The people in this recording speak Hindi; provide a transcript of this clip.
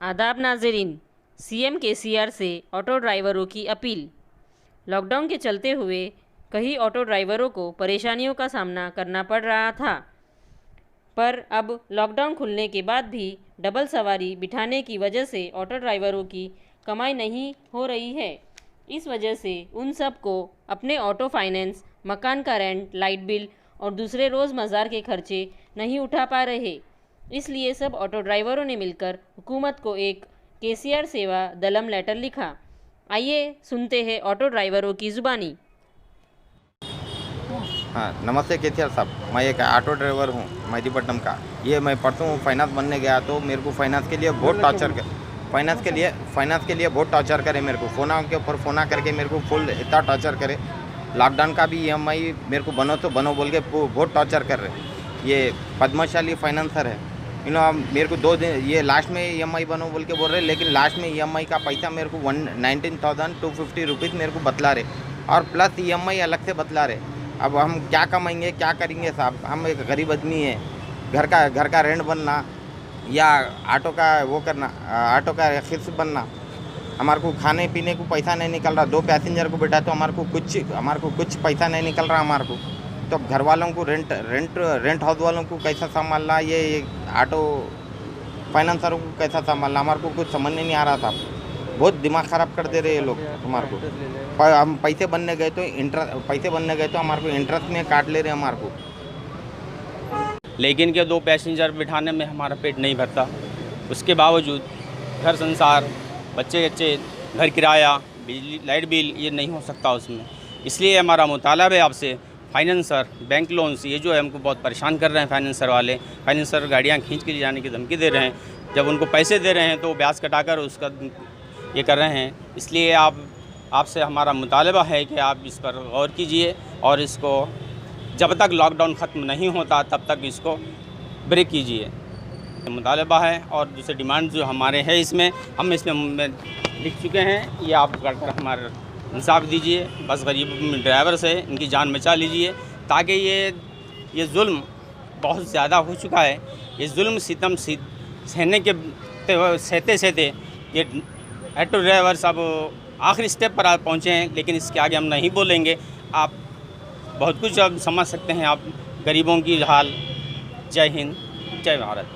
आदाब नाज़रीन, सीएम केसीआर से ऑटो ड्राइवरों की अपील। लॉकडाउन के चलते हुए कई ऑटो ड्राइवरों को परेशानियों का सामना करना पड़ रहा था, पर अब लॉकडाउन खुलने के बाद भी डबल सवारी बिठाने की वजह से ऑटो ड्राइवरों की कमाई नहीं हो रही है। इस वजह से उन सब को अपने ऑटो फाइनेंस, मकान का रेंट, लाइट बिल और दूसरे रोज़मर्रा के खर्चे नहीं उठा पा रहे। इसलिए सब ऑटो ड्राइवरों ने मिलकर हुकूमत को एक केसीआर सेवा दलम लेटर लिखा। आइए सुनते हैं ऑटो ड्राइवरों की ज़ुबानी। हाँ, नमस्ते केसीआर साहब। मैं एक ऑटो ड्राइवर हूँ मेहदीपट्टनम का। ये मैं परसों फाइनेंस बनने गया तो मेरे को फाइनेंस के लिए बहुत टॉर्चर कर फाइनेंस के लिए बहुत टॉर्चर करे। मेरे को फ़ोना के ऊपर फ़ोना करके मेरे को फुल इतना टॉर्चर करे। लॉकडाउन का भी ईएमआई मेरे को बनो तो बनो बोल के बहुत टॉर्चर कर रहे। ये पद्मशाली फाइनेंसर है, मेरे को 2 दिन ये लास्ट में ईएमआई बनो बोल के बोल रहे, लेकिन लास्ट में ईएमआई का पैसा मेरे को 19,250 रुपीज़ मेरे को बतला रहे और प्लस ईएमआई अलग से बतला रहे। अब हम क्या कमाएंगे, क्या करेंगे साहब? हम एक गरीब आदमी है। घर का रेंट बनना या ऑटो का वो करना, ऑटो का फिक्स बनना, हमारे को खाने पीने को पैसा नहीं निकल रहा। 2 पैसेंजर को बैठा तो हमारे को कुछ पैसा नहीं निकल रहा हमारे को। तो घर वालों को रेंट हाउस वालों को कैसा संभालना, ये ऑटो फाइनेंसरों को कैसा संभालना, हमारे को कुछ समझ नहीं आ रहा था। बहुत दिमाग ख़राब कर दे रहे ये लोग हमारे को। हम पैसे बनने गए तो हमारे को इंटरेस्ट में काट ले रहे हमारे को। लेकिन क्या 2 पैसेंजर बिठाने में हमारा पेट नहीं भरता। उसके बावजूद घर संसार, बच्चे घर किराया, बिजली, लाइट बिल ये नहीं हो सकता उसमें। इसलिए हमारा मुतालबा है आपसे, फाइनेंसर, बैंक लोन्स ये जो है हमको बहुत परेशान कर रहे हैं। फाइनेंसर गाड़ियाँ खींच के ले जाने की धमकी दे रहे हैं। जब उनको पैसे दे रहे हैं तो ब्याज कटाकर उसका ये कर रहे हैं। इसलिए आपसे हमारा मुतालबा है कि आप इस पर गौर कीजिए और इसको जब तक लॉकडाउन ख़त्म नहीं होता तब तक इसको ब्रेक कीजिए। मुतालबा है और दूसरे डिमांड जो हमारे हैं इसमें हम लिख चुके हैं। ये आप कर हमारा इंसाफ दीजिए। बस गरीब ड्राइवर से इनकी जान बचा लीजिए, ताकि ये जुल्म बहुत ज़्यादा हो चुका है। ये जुल्म सितम सहते ये ऑटो ड्राइवर सब आखिरी स्टेप पर पहुँचे हैं, लेकिन इसके आगे हम नहीं बोलेंगे। आप बहुत कुछ अब समझ सकते हैं आप गरीबों की हाल। जय हिंद, जय भारत।